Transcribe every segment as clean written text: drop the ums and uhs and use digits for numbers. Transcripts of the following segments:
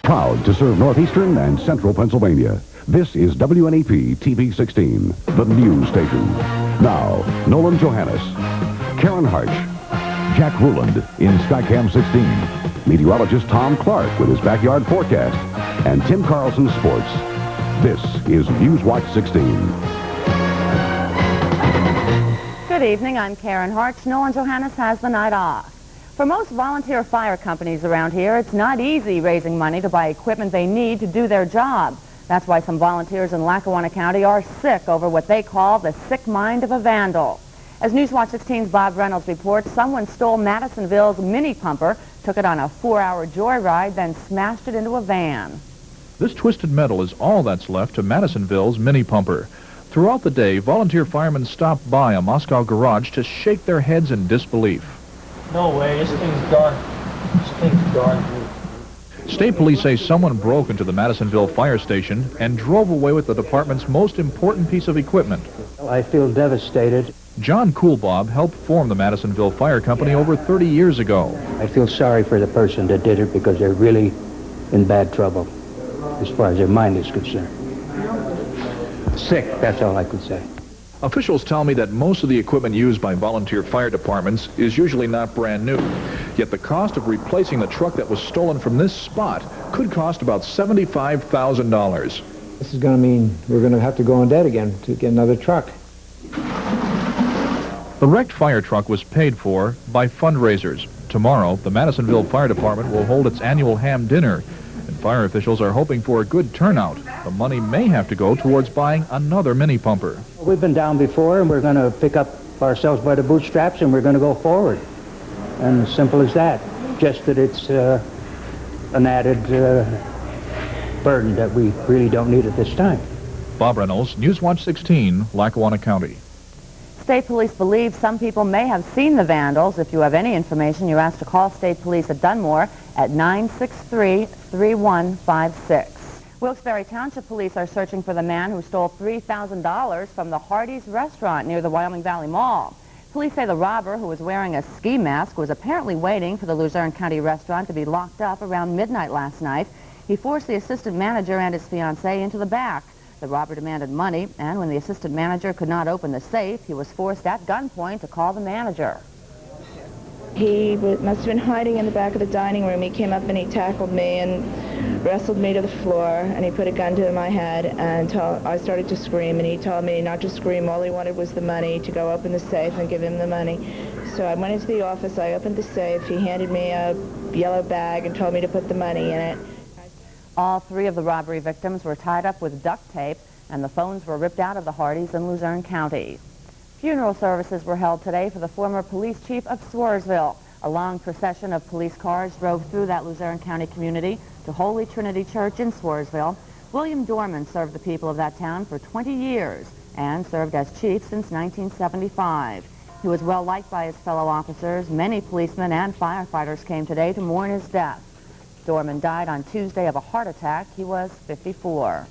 Proud to serve northeastern and central Pennsylvania. This is WNEP TV 16, the news station. Now, Nolan Johannes, Karen Harch, Jack Ruland in Skycam 16, meteorologist Tom Clark with his backyard forecast, and Tim Carlson Sports. This is Newswatch 16. Good evening, I'm Karen Harch. Nolan Johannes has the night off. For most volunteer fire companies around here, it's not easy raising money to buy equipment they need to do their job. That's why some volunteers in Lackawanna County are sick over what they call the sick mind of a vandal. As Newswatch 16's Bob Reynolds reports, someone stole Madisonville's mini pumper, took it on a 4-hour joyride, then smashed it into a van. This twisted metal is all that's left to Madisonville's mini pumper. Throughout the day, volunteer firemen stopped by a Moscow garage to shake their heads in disbelief. No way, this thing's done. This thing's done. State police say someone broke into the Madisonville fire station and drove away with the department's most important piece of equipment. I feel devastated. John Coolbob helped form the Madisonville Fire Company over 30 years ago. I feel sorry for the person that did it because they're really in bad trouble as far as their mind is concerned. Sick, that's all I could say. Officials tell me that most of the equipment used by volunteer fire departments is usually not brand new. Yet the cost of replacing the truck that was stolen from this spot could cost about $75,000. This is going to mean we're going to have to go in debt again to get another truck. The wrecked fire truck was paid for by fundraisers. Tomorrow, the Madisonville Fire Department will hold its annual ham dinner, and fire officials are hoping for a good turnout. The money may have to go towards buying another mini pumper. We've been down before, and we're going to pick up ourselves by the bootstraps, and we're going to go forward. And as simple as that. Just that it's an added burden that we really don't need at this time. Bob Reynolds, Newswatch 16, Lackawanna County. State police believe some people may have seen the vandals. If you have any information, you're asked to call state police at Dunmore at 963-3156. Wilkes-Barre Township Police are searching for the man who stole $3,000 from the Hardee's restaurant near the Wyoming Valley Mall. Police say the robber, who was wearing a ski mask, was apparently waiting for the Luzerne County restaurant to be locked up around midnight last night. He forced the assistant manager and his fiancée into the back. The robber demanded money, and when the assistant manager could not open the safe, he was forced at gunpoint to call the manager. He must have been hiding in the back of the dining room. He came up and he tackled me and wrestled me to the floor, and he put a gun to my head, and I started to scream, and he told me not to scream. All he wanted was the money, to go open the safe and give him the money. So I went into the office, I opened the safe, he handed me a yellow bag and told me to put the money in it. All three of the robbery victims were tied up with duct tape, and the phones were ripped out of the Hardee's in Luzerne County. Funeral services were held today for the former police chief of Swarsville. A long procession of police cars drove through that Luzerne County community to Holy Trinity Church in Swarsville. William Dorman served the people of that town for 20 years and served as chief since 1975. He was well liked by his fellow officers. Many policemen and firefighters came today to mourn his death. Dorman died on Tuesday of a heart attack. He was 54.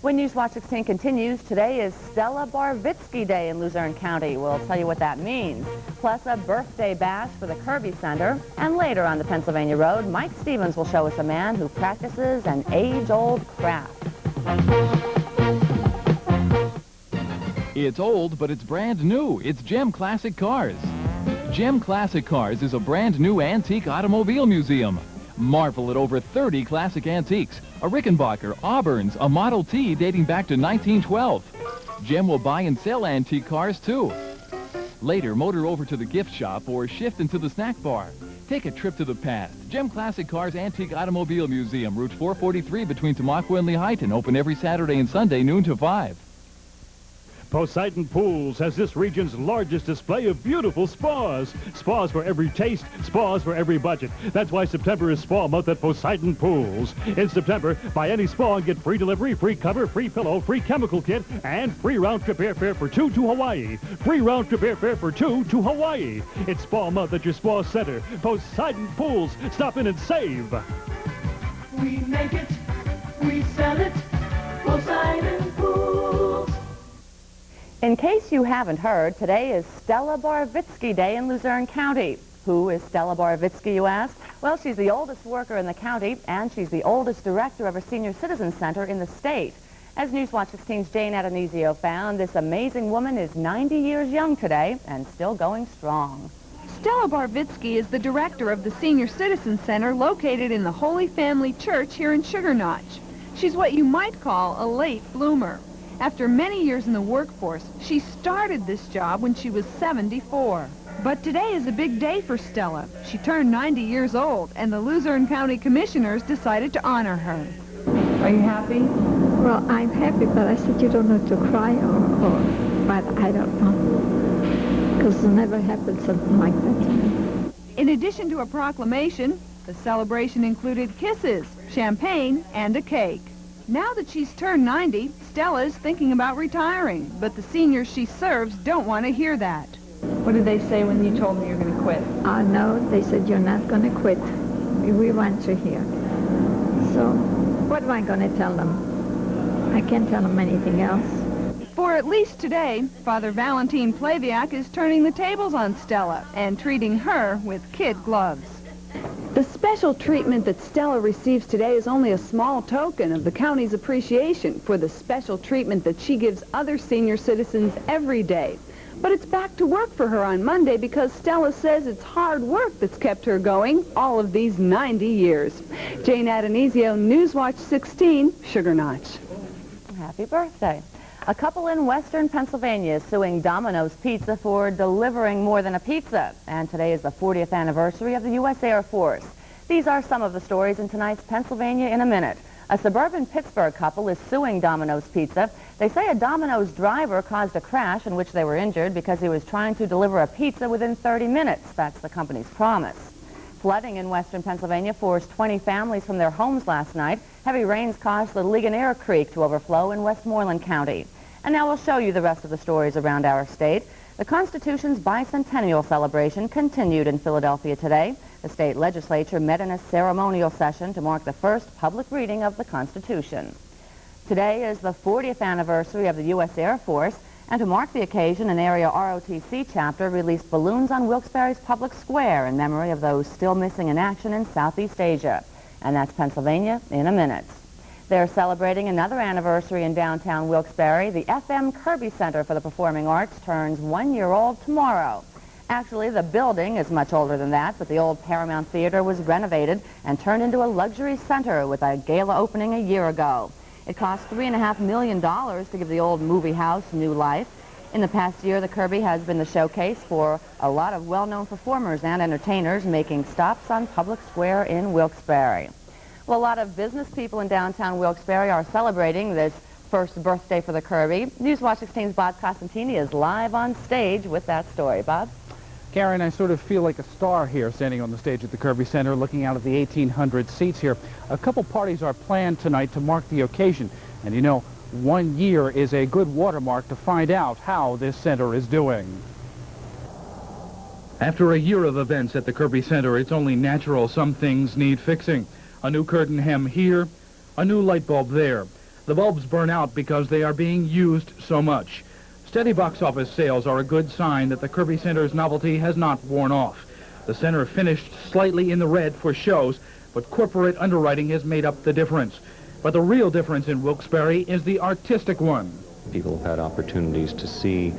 When Newswatch 16 continues, today is Stella Barvitzky Day in Luzerne County. We'll tell you what that means. Plus a birthday bash for the Kirby Center. And later on the Pennsylvania Road, Mike Stevens will show us a man who practices an age-old craft. It's old, but it's brand new. It's Gem Classic Cars. Gem Classic Cars is a brand new antique automobile museum. Marvel at over 30 classic antiques, a Rickenbacker, Auburns, a Model T dating back to 1912. Gem will buy and sell antique cars, too. Later, motor over to the gift shop or shift into the snack bar. Take a trip to the past. Gem Classic Cars Antique Automobile Museum, Route 443 between Tamaqua and Lehighton, open every Saturday and Sunday, noon to 5. Poseidon Pools has this region's largest display of beautiful spas. Spas for every taste, spas for every budget. That's why September is spa month at Poseidon Pools. In September, buy any spa and get free delivery, free cover, free pillow, free chemical kit, and free round-trip airfare for 2 to Hawaii. Free round-trip airfare for 2 to Hawaii. It's spa month at your spa center. Poseidon Pools. Stop in and save. We make it, we sell it, Poseidon Pools. In case you haven't heard, today is Stella Barvitzky Day in Luzerne County. Who is Stella Barvitzky, you ask? Well, she's the oldest worker in the county, and she's the oldest director of a senior citizen center in the state. As Newswatch 16's Jane Adonisio found, this amazing woman is 90 years young today and still going strong. Stella Barvitzky is the director of the Senior Citizen Center located in the Holy Family Church here in Sugar Notch. She's what you might call a late bloomer. After many years in the workforce, she started this job when she was 74. But today is a big day for Stella. She turned 90 years old, and the Luzerne County Commissioners decided to honor her. Are you happy? Well, I'm happy, but I said you don't have to cry or but I don't know. Because it never happened something like that to me. In addition to a proclamation, the celebration included kisses, champagne, and a cake. Now that she's turned 90, Stella is thinking about retiring, but the seniors she serves don't want to hear that. What did they say when you told them you were going to quit? No, they said you're not going to quit. We want you here. So, what am I going to tell them? I can't tell them anything else. For at least today, Father Valentin Plaviak is turning the tables on Stella and treating her with kid gloves. The special treatment that Stella receives today is only a small token of the county's appreciation for the special treatment that she gives other senior citizens every day. But it's back to work for her on Monday because Stella says it's hard work that's kept her going all of these 90 years. Jane Adonisio, Newswatch 16, Sugar Notch. Happy birthday. A couple in western Pennsylvania is suing Domino's Pizza for delivering more than a pizza. And today is the 40th anniversary of the U.S. Air Force. These are some of the stories in tonight's Pennsylvania in a Minute. A suburban Pittsburgh couple is suing Domino's Pizza. They say a Domino's driver caused a crash in which they were injured because he was trying to deliver a pizza within 30 minutes. That's the company's promise. Flooding in western Pennsylvania forced 20 families from their homes last night. Heavy rains caused the Ligonier Creek to overflow in Westmoreland County. And now we'll show you the rest of the stories around our state. The Constitution's bicentennial celebration continued in Philadelphia today. The state legislature met in a ceremonial session to mark the first public reading of the Constitution. Today is the 40th anniversary of the U.S. Air Force, and to mark the occasion, an area ROTC chapter released balloons on Wilkes-Barre's public square in memory of those still missing in action in Southeast Asia. And that's Pennsylvania in a minute. They're celebrating another anniversary in downtown Wilkes-Barre. The Kirby Center for the Performing Arts turns 1 year old tomorrow. Actually, the building is much older than that, but the old Paramount Theater was renovated and turned into a luxury center with a gala opening a year ago. It cost $3.5 million to give the old movie house new life. In the past year, the Kirby has been the showcase for a lot of well-known performers and entertainers making stops on Public Square in Wilkes-Barre. Well, a lot of business people in downtown Wilkes-Barre are celebrating this first birthday for the Kirby. Newswatch 16's Bob Costantini is live on stage with that story. Bob? Karen, I sort of feel like a star here standing on the stage at the Kirby Center looking out at the 1,800 seats here. A couple parties are planned tonight to mark the occasion. And you know, 1 year is a good watermark to find out how this center is doing. After a year of events at the Kirby Center, it's only natural some things need fixing. A new curtain hem here, a new light bulb there. The bulbs burn out because they are being used so much. Steady box office sales are a good sign that the Kirby Center's novelty has not worn off. The center finished slightly in the red for shows, but corporate underwriting has made up the difference. But the real difference in Wilkes-Barre is the artistic one. People have had opportunities to see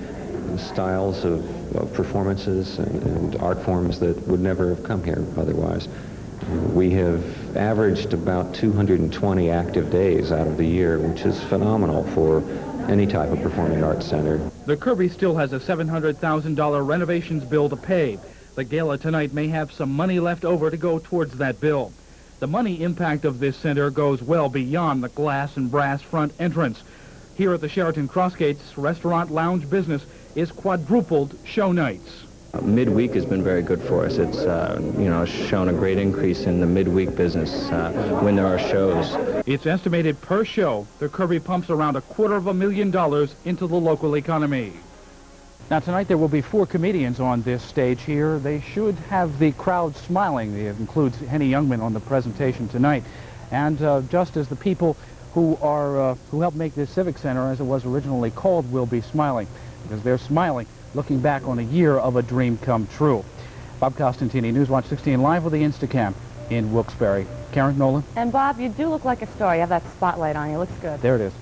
styles of performances and art forms that would never have come here otherwise. We have averaged about 220 active days out of the year, which is phenomenal for any type of performing arts center. The Kirby still has a $700,000 renovations bill to pay. The gala tonight may have some money left over to go towards that bill. The money impact of this center goes well beyond the glass and brass front entrance. Here at the Sheraton Crossgates, restaurant lounge business is quadrupled show nights. Midweek has been very good for us. It's, shown a great increase in the midweek business when there are shows. It's estimated per show, the Kirby pumps around $250,000 into the local economy. Now, tonight there will be 4 comedians on this stage here. They should have the crowd smiling. It includes Henny Youngman on the presentation tonight. And just as the people who helped make this Civic Center, as it was originally called, will be smiling, because they're smiling, looking back on a year of a dream come true. Bob Costantini, Newswatch 16, live with the Instacam in Wilkes-Barre. Karen, Nolan? And Bob, you do look like a star. You have that spotlight on you. Looks good. There it is.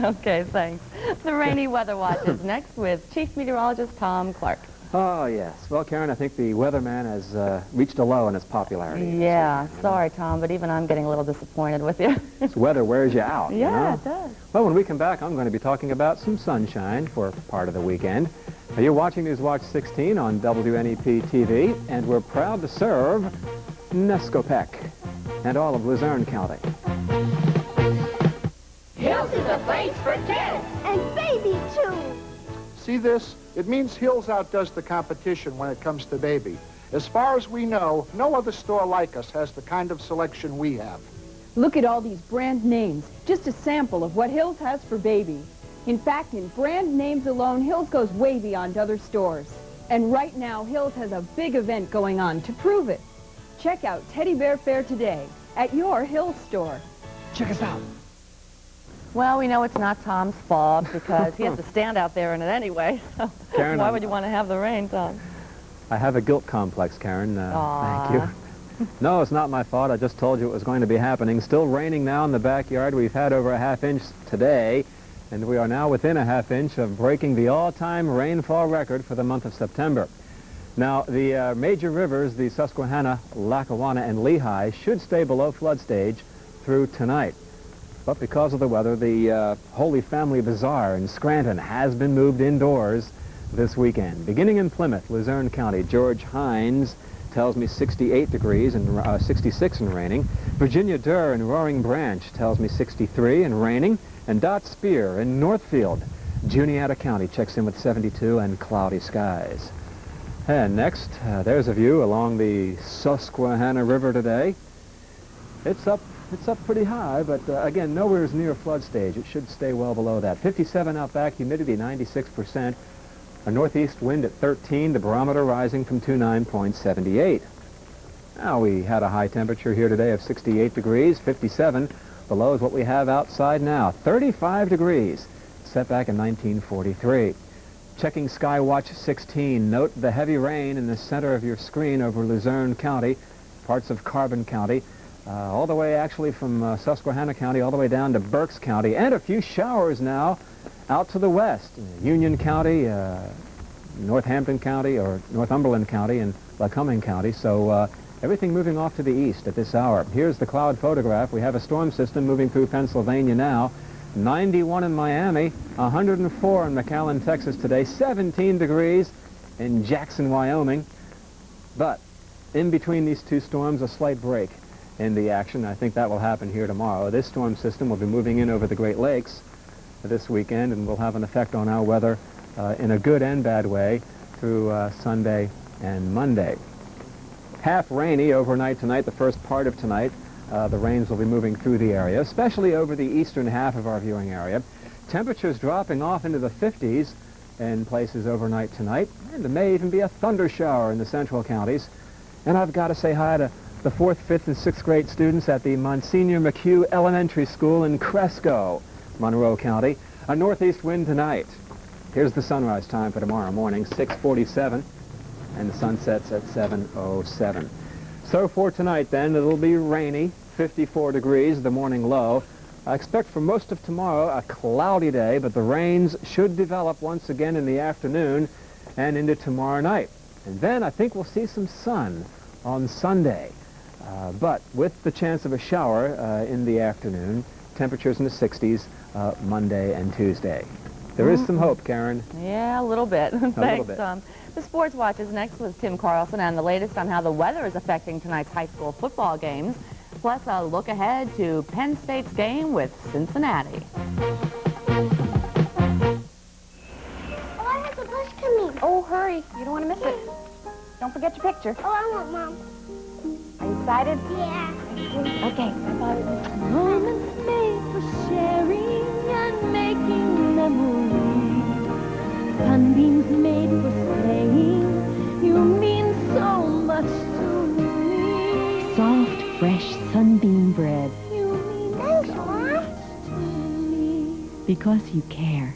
Okay, thanks. The Rainy Weather Watch is next with Chief Meteorologist Tom Clark. Oh, yes. Well, Karen, I think the weatherman has reached a low in its popularity. Yeah, sorry, Tom, but even I'm getting a little disappointed with you. This weather wears you out. Yeah, you know? it does. Well, when we come back, I'm going to be talking about some sunshine for part of the weekend. Now, you're watching Newswatch 16 on WNEP TV, and we're proud to serve Nescopec and all of Luzerne County. Hills is a place for kids. And baby, too. See this? It means Hills outdoes the competition when it comes to baby. As far as we know, no other store like us has the kind of selection we have. Look at all these brand names. Just a sample of what Hills has for baby. In fact, in brand names alone, Hills goes way beyond other stores. And right now, Hills has a big event going on to prove it. Check out Teddy Bear Fair today at your Hills store. Check us out. Well, we know it's not Tom's fault because he has to stand out there in it anyway. So Karen, why would you want to have the rain, Tom? I have a guilt complex, Karen. Thank you. No, it's not my fault. I just told you it was going to be happening. Still raining now in the backyard. We've had over a half-inch today, and we are now within a half-inch of breaking the all-time rainfall record for the month of September. Now, the major rivers, the Susquehanna, Lackawanna, and Lehigh, should stay below flood stage through tonight. But because of the weather, the Holy Family Bazaar in Scranton has been moved indoors this weekend. Beginning in Plymouth, Luzerne County, George Hines tells me 68 degrees and 66 and raining. Virginia Durr in Roaring Branch tells me 63 and raining. And Dot Spear in Northfield, Juniata County, checks in with 72 and cloudy skies. And next, there's a view along the Susquehanna River today. It's up pretty high, but again, nowhere near flood stage. It should stay well below that. 57 out back, humidity 96%. A northeast wind at 13, the barometer rising from 29.78. Now, we had a high temperature here today of 68 degrees, 57 below is what we have outside now. 35 degrees, set back in 1943. Checking Skywatch 16, note the heavy rain in the center of your screen over Luzerne County, parts of Carbon County, all the way actually from Susquehanna County all the way down to Berks County, and a few showers now out to the west. Union County, Northampton County, or Northumberland County, and Lycoming County. So everything moving off to the east at this hour. Here's the cloud photograph. We have a storm system moving through Pennsylvania now. 91 in Miami, 104 in McAllen, Texas today, 17 degrees in Jackson, Wyoming. But in between these two storms, a slight break in the action. I think that will happen here tomorrow. This storm system will be moving in over the Great Lakes this weekend and will have an effect on our weather in a good and bad way through Sunday and Monday. Half rainy overnight tonight, the first part of tonight. The rains will be moving through the area, especially over the eastern half of our viewing area. Temperatures dropping off into the 50s in places overnight tonight, and there may even be a thunder shower in the central counties. And I've got to say hi to the 4th, 5th, and 6th grade students at the Monsignor McHugh Elementary School in Cresco, Monroe County. A northeast wind tonight. Here's the sunrise time for tomorrow morning, 6:47, and the sun sets at 7:07. So for tonight, then, it'll be rainy, 54 degrees, the morning low. I expect for most of tomorrow a cloudy day, but the rains should develop once again in the afternoon and into tomorrow night. And then I think we'll see some sun on Sunday, but with the chance of a shower in the afternoon, temperatures in the 60s Monday and Tuesday. There is some hope, Karen. Yeah, a little bit. Thanks, little bit. Tom. The Sports Watch is next with Tim Carlson and the latest on how the weather is affecting tonight's high school football games, plus a look ahead to Penn State's game with Cincinnati. Oh, I have the bus coming. Oh, hurry. You don't want to miss it. Don't forget your picture. Oh, I want Mom. Are you excited? Yeah. Okay. Moments made for sharing and making memories. Sunbeams made for staying. You mean so much to me. Soft, fresh sunbeam bread. You mean thanks, Mom. To me. Because you care.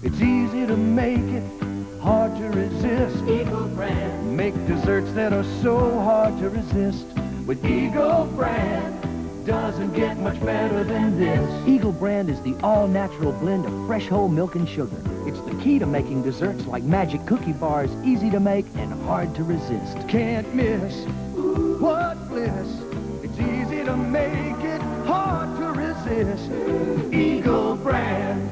It's easy to make it, hard to resist. Equal brand. Make desserts that are so hard to resist with Eagle brand. Doesn't get much better than this. Eagle brand is the all-natural blend of fresh whole milk and sugar. It's the key to making desserts like magic cookie bars easy to make and hard to resist. Can't miss. Ooh, what bliss. It's easy to make it hard to resist. Eagle brand.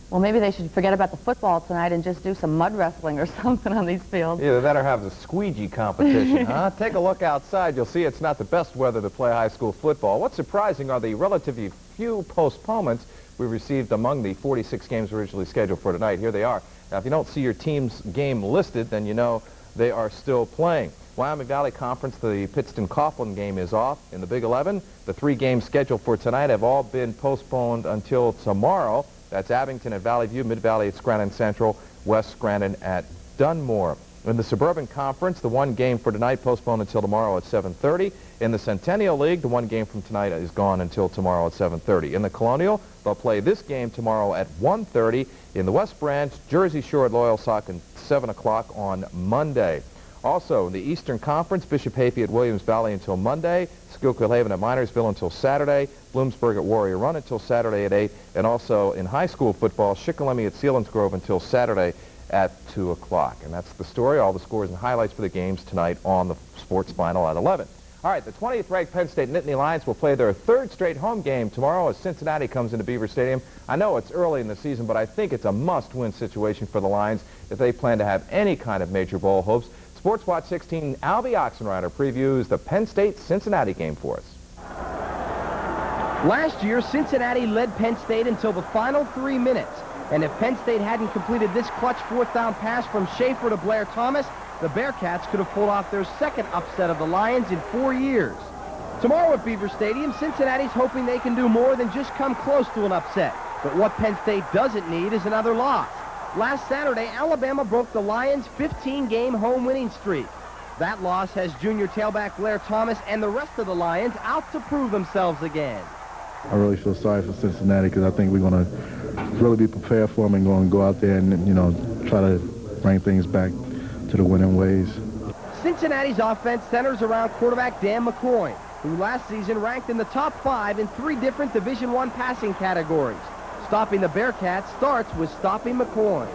Well, maybe they should forget about the football tonight and just do some mud wrestling or something on these fields. Either that or have the squeegee competition, huh? Take a look outside. You'll see it's not the best weather to play high school football. What's surprising are the relatively few postponements we received among the 46 games originally scheduled for tonight. Here they are. Now, if you don't see your team's game listed, then you know they are still playing. Wyoming Valley Conference, the Pittston-Coughlin game is off. In the Big 11, the 3 games scheduled for tonight have all been postponed until tomorrow. That's Abington at Valley View, Mid-Valley at Scranton Central, West Scranton at Dunmore. In the Suburban Conference, the 1 game for tonight postponed until tomorrow at 7:30. In the Centennial League, the 1 game from tonight is gone until tomorrow at 7:30. In the Colonial, they'll play this game tomorrow at 1:30. In the West Branch, Jersey Shore at Loyalsock at 7 o'clock on Monday. Also, in the Eastern Conference, Bishop Hayfie at Williams Valley until Monday, Schuylkill Haven at Minersville until Saturday, Bloomsburg at Warrior Run until Saturday at 8, and also in high school football, Shikellamy at Selinsgrove until Saturday at 2 o'clock. And that's the story, all the scores and highlights for the games tonight on the Sports Final at 11. All right, the 20th ranked Penn State Nittany Lions will play their 3rd straight home game tomorrow as Cincinnati comes into Beaver Stadium. I know it's early in the season, but I think it's a must-win situation for the Lions if they plan to have any kind of major bowl hopes. Sports Watch 16, Albie Oxenreiter previews the Penn State-Cincinnati game for us. Last year, Cincinnati led Penn State until the final 3 minutes. And if Penn State hadn't completed this clutch 4th down pass from Schaefer to Blair Thomas, the Bearcats could have pulled off their 2nd upset of the Lions in 4 years. Tomorrow at Beaver Stadium, Cincinnati's hoping they can do more than just come close to an upset. But what Penn State doesn't need is another loss. Last Saturday, Alabama broke the Lions' 15-game home winning streak. That loss has junior tailback Blair Thomas and the rest of the Lions out to prove themselves again. I really feel sorry for Cincinnati because I think we're going to really be prepared for them and going to go out there and, you know, try to bring things back to the winning ways. Cincinnati's offense centers around quarterback Dan McCoy, who last season ranked in the top 5 in 3 different Division I passing categories. Stopping the Bearcats starts with stopping McCoy.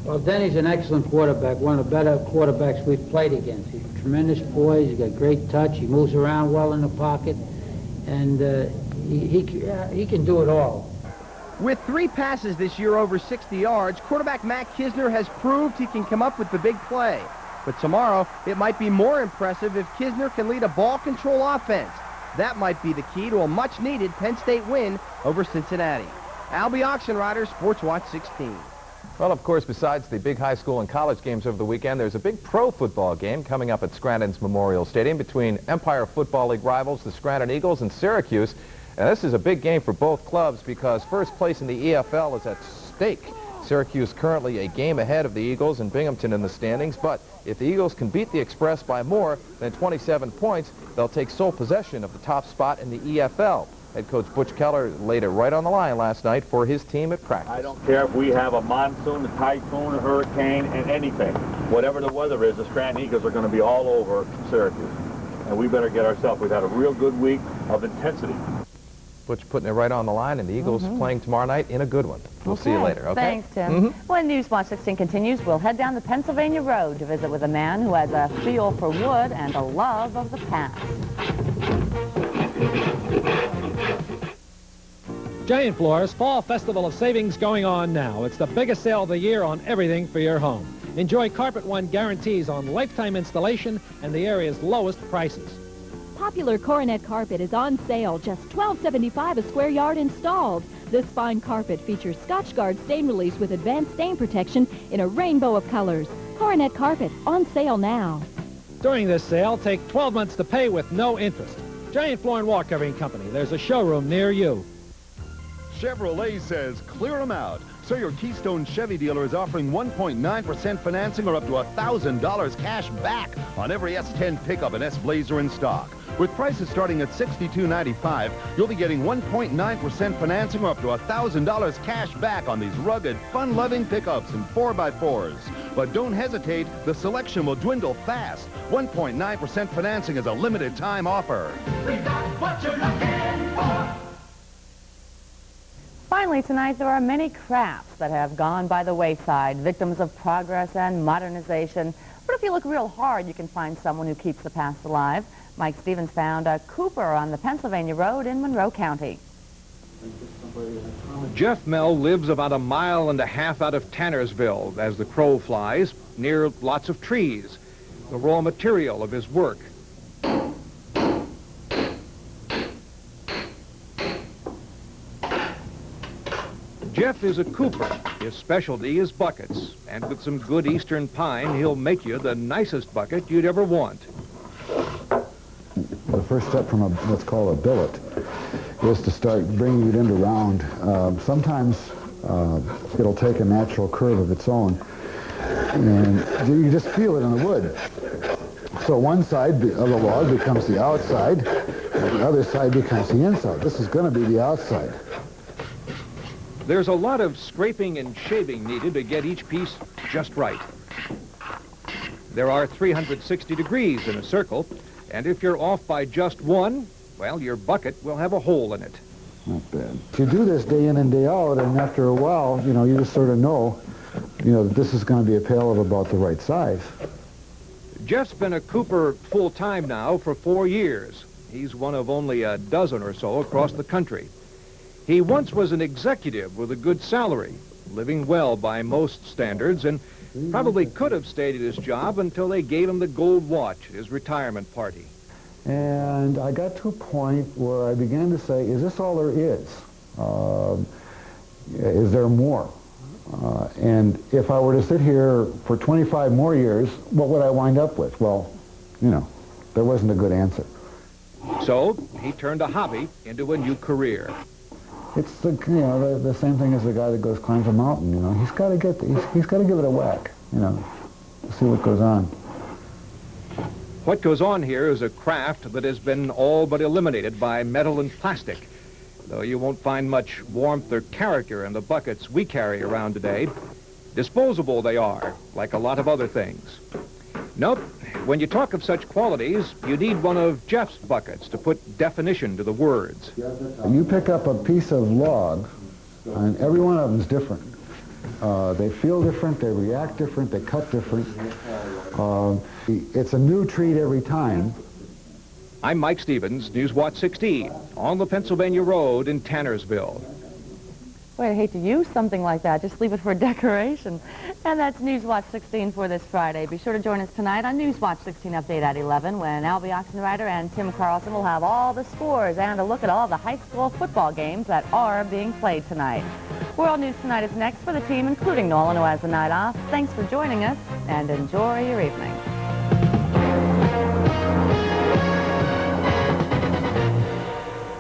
Well, Denny's an excellent quarterback, one of the better quarterbacks we've played against. He's tremendous poise, he's got great touch, he moves around well in the pocket, and he can do it all. With 3 passes this year over 60 yards, quarterback Matt Kisner has proved he can come up with the big play. But tomorrow, it might be more impressive if Kisner can lead a ball control offense. That might be the key to a much-needed Penn State win over Cincinnati. Albie Oxenreiter, Sports Watch 16. Well, of course, besides the big high school and college games over the weekend, there's a big pro football game coming up at Scranton's Memorial Stadium between Empire Football League rivals, the Scranton Eagles, and Syracuse. And this is a big game for both clubs because first place in the EFL is at stake. Syracuse currently a game ahead of the Eagles and Binghamton in the standings, but if the Eagles can beat the Express by more than 27 points, they'll take sole possession of the top spot in the EFL. Head coach Butch Keller laid it right on the line last night for his team at practice. I don't care if we have a monsoon, a typhoon, a hurricane, and anything. Whatever the weather is, the Scranton Eagles are going to be all over Syracuse. And we better get ourselves. We've had a real good week of intensity. Butch putting it right on the line, and the Eagles playing tomorrow night in a good one. We'll see you later, okay? Thanks, Tim. When Newswatch 16 continues, we'll head down the Pennsylvania Road to visit with a man who has a feel for wood and a love of the past. Giant Floor's Fall Festival of Savings going on now. It's the biggest sale of the year on everything for your home. Enjoy Carpet One guarantees on lifetime installation and the area's lowest prices. Popular Coronet carpet is on sale, just $12.75 a square yard installed. This fine carpet features Scotchgard stain release with advanced stain protection in a rainbow of colors. Coronet carpet on sale now. During this sale, take 12 months to pay with no interest. Giant Floor and Wall Covering Company. There's a showroom near you. Chevrolet says clear them out. So your Keystone Chevy dealer is offering 1.9% financing or up to $1,000 cash back on every S10 pickup and S-Blazer in stock. With prices starting at $62.95, you'll be getting 1.9% financing or up to $1,000 cash back on these rugged, fun-loving pickups and 4x4s. But don't hesitate, the selection will dwindle fast. 1.9% financing is a limited time offer. We got what you're looking for. Finally tonight, there are many crafts that have gone by the wayside, victims of progress and modernization. But if you look real hard, you can find someone who keeps the past alive. Mike Stevens found a Cooper on the Pennsylvania Road in Monroe County. Jeff Mell lives about 1.5 miles out of Tannersville, as the crow flies, near lots of trees, the raw material of his work. Jeff is a cooper. His specialty is buckets, and with some good eastern pine, he'll make you the nicest bucket you'd ever want. The first step from what's called a billet is to start bringing it into round. Sometimes it'll take a natural curve of its own, and you just feel it in the wood. So one side of the log becomes the outside, and the other side becomes the inside. This is going to be the outside. There's a lot of scraping and shaving needed to get each piece just right. There are 360 degrees in a circle, and if you're off by just one, well, your bucket will have a hole in it. Not bad. If you do this day in and day out, and after a while, you just sort of know, that this is going to be a pail of about the right size. Jeff's been a cooper full-time now for 4 years. He's one of only a dozen or so across the country. He once was an executive with a good salary, living well by most standards, and probably could have stayed at his job until they gave him the gold watch at his retirement party. And I got to a point where I began to say, is this all there is? Is there more? And if I were to sit here for 25 more years, what would I wind up with? Well, there wasn't a good answer. So he turned a hobby into a new career. It's the same thing as the guy that goes climbs a mountain. He's got to he's got to give it a whack. To see what goes on. What goes on here is a craft that has been all but eliminated by metal and plastic. Though you won't find much warmth or character in the buckets we carry around today. Disposable they are, like a lot of other things. Nope, when you talk of such qualities, you need one of Jeff's buckets to put definition to the words. You pick up a piece of log, and every one of them is different. They feel different, they react different, they cut different. It's a new treat every time. I'm Mike Stevens, Newswatch 16, on the Pennsylvania Road in Tannersville. Boy, I'd hate to use something like that. Just leave it for decoration. And that's Newswatch 16 for this Friday. Be sure to join us tonight on Newswatch 16 Update at 11 when Albie Oxenrider and Tim Carlson will have all the scores and a look at all the high school football games that are being played tonight. World News Tonight is next for the team, including Nolan, who has the night off. Thanks for joining us, and enjoy your evening.